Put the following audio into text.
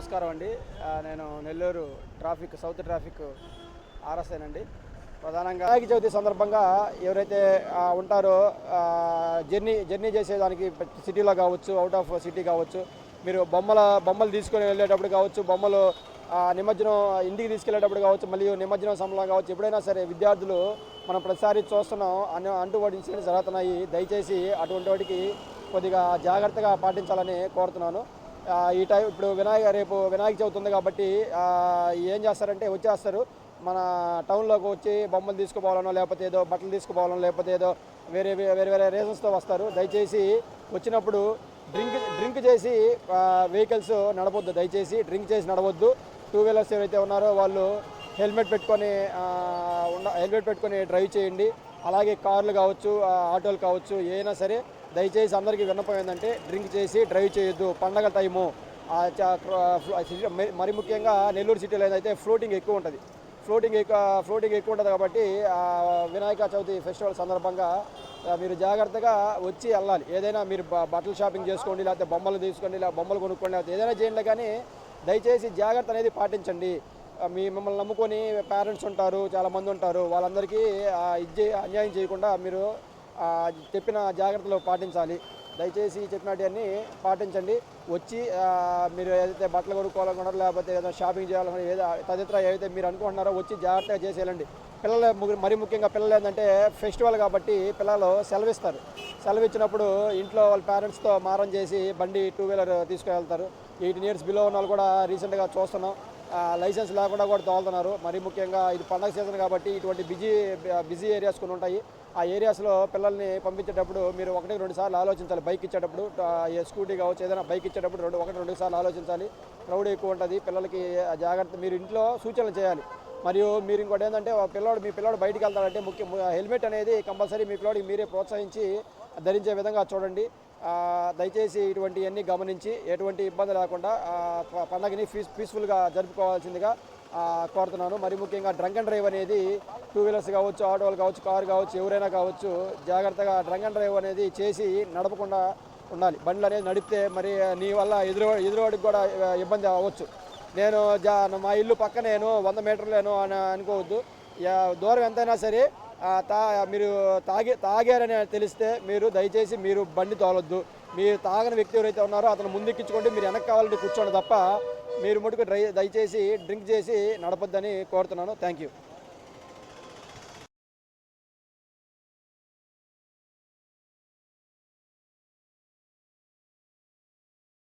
నమస్కారం అండి. నేను నెల్లూరు సౌత్ ట్రాఫిక్ ఆర్ఎస్ఐనండి. ప్రధానంగా వినాయక చవితి సందర్భంగా ఎవరైతే ఉంటారో జర్నీ చేసేదానికి సిటీలో కావచ్చు, అవుట్ ఆఫ్ సిటీ కావచ్చు, మీరు బొమ్మలు తీసుకొని వెళ్ళేటప్పుడు కావచ్చు, బొమ్మలు నిమజ్జనం ఇంటికి తీసుకెళ్లేటప్పుడు కావచ్చు, మళ్ళీ నిమజ్జనం సమయంలో కావచ్చు, ఎప్పుడైనా సరే విద్యార్థులు మనం ప్రతిసారి చూస్తున్నాం అంటువాడి ఇన్సిడెంట్స్ జరుగుతున్నాయి. దయచేసి అటువంటి వాటికి కొద్దిగా జాగ్రత్తగా పాటించాలని కోరుతున్నాను. ఇప్పుడు రేపు వినాయక చవితి ఉంది కాబట్టి ఏం చేస్తారంటే వచ్చేస్తారు, మన టౌన్లోకి వచ్చి బొమ్మలు తీసుకుపోవాలనో, లేకపోతే ఏదో బట్టలు తీసుకుపోవాలనో, లేకపోతే ఏదో వేరే వేరే వేరే రీజన్స్తో వస్తారు. దయచేసి వచ్చినప్పుడు డ్రింక్ చేసి వెహికల్స్ నడవద్దు. దయచేసి డ్రింక్ చేసి నడవద్దు. టూ వీలర్స్ ఎవరైతే ఉన్నారో వాళ్ళు హెల్మెట్ పెట్టుకొని డ్రైవ్ చేయండి. అలాగే కార్లు కావచ్చు, ఆటోలు కావచ్చు, ఏదైనా సరే దయచేసి అందరికీ విన్నపం ఏంటంటే డ్రింక్ చేసి డ్రైవ్ చేయొద్దు. పండగ టైము మరి ముఖ్యంగా నెల్లూరు సిటీలో ఏదైతే ఫ్లోటింగ్ ఎక్కువ ఉంటుంది. ఫ్లోటింగ్ ఎక్కువ ఉంటుంది కాబట్టి వినాయక చవితి ఫెస్టివల్ సందర్భంగా మీరు జాగ్రత్తగా వచ్చి వెళ్ళాలి. ఏదైనా మీరు బట్టలు షాపింగ్ చేసుకోండి, లేకపోతే బొమ్మలు తీసుకోండి, లేకపోతే బొమ్మలు కొనుక్కోండి, లేకపోతే ఏదైనా చేయండి, కానీ దయచేసి జాగ్రత్త అనేది పాటించండి. మిమ్మల్ని నమ్ముకొని పేరెంట్స్ ఉంటారు, చాలామంది ఉంటారు, వాళ్ళందరికీ అన్యాయం చేయకుండా మీరు చెప్పిన జాగ్రత్తలు పాటించాలి. దయచేసి చెప్పినవన్నీ పాటించండి. వచ్చి మీరు ఏదైతే బట్టలు కొనుక్కోవాలనుకున్నారో, లేకపోతే ఏదైనా షాపింగ్ చేయాలనుకున్నా, తదితర ఏదైతే మీరు అనుకుంటున్నారో వచ్చి జాగ్రత్తగా చేసేయాలండి. మరి ముఖ్యంగా పిల్లలు ఏంటంటే ఫెస్టివల్ కాబట్టి పిల్లలు సెలవు ఇచ్చినప్పుడు ఇంట్లో వాళ్ళ పేరెంట్స్తో మారం చేసి బండి టూ వీలర్ తీసుకువెళ్తారు. 18 years బిలో ఉన్న వాళ్ళు కూడా రీసెంట్గా చూస్తున్నాం, లైసెన్స్ లేకుండా కూడా తోలుతున్నారు. మరి ముఖ్యంగా ఇది పండగ సీజన్ కాబట్టి ఇటువంటి బిజీ ఏరియాస్ కొన్ని ఉంటాయి. ఆ ఏరియాస్లో పిల్లల్ని పంపించేటప్పుడు మీరు 1-2 సార్లు ఆలోచించాలి. బైక్ ఇచ్చేటప్పుడు, స్కూటీ కావచ్చు, ఏదైనా బైక్ ఇచ్చేటప్పుడు 1-2 సార్లు ఆలోచించాలి. క్రౌడ్ ఎక్కువ ఉంటుంది. పిల్లలకి జాగ్రత్త మీరు ఇంట్లో సూచనలు చేయాలి. మరియు మీరు ఇంకోటి ఏంటంటే మీ పిల్లోడు బయటికి వెళ్తాడంటే హెల్మెట్ అనేది కంపల్సరీ మీ పిల్లోడికి మీరే ప్రోత్సహించి ధరించే విధంగా చూడండి. దయచేసి ఇటువంటివన్నీ గమనించి ఎటువంటి ఇబ్బంది లేకుండా పండగని పీస్ఫుల్గా జరుపుకోవాల్సిందిగా కోరుతున్నాను. మరి ముఖ్యంగా డ్రంక్ అండ్ డ్రైవ్ అనేది టూ వీలర్స్ కావచ్చు, ఆటోలు కావచ్చు, కారు కావచ్చు, ఎవరైనా కావచ్చు, జాగ్రత్తగా డ్రంక్ అండ్ డ్రైవ్ అనేది చేసి నడపకుండా ఉండాలి. బండ్లు అనేది నడిపితే మరి నీ వల్ల ఎదురువాడికి కూడా ఇబ్బంది అవ్వచ్చు. మా ఇల్లు పక్కనేను 100 మీటర్లేను అని అనుకోవద్దు. దూరం ఎంతైనా సరే మీరు తాగారని తెలిస్తే దయచేసి మీరు బండి తోలొద్దు. మీరు తాగని వ్యక్తి ఎవరైతే ఉన్నారో అతను ముందెక్కించుకోండి, మీరు వెనక్కి కావాలంటే కూర్చోండి తప్ప మీరు మటుకు దయచేసి డ్రింక్ చేసి నడపొద్దని కోరుతున్నాను. Thank you.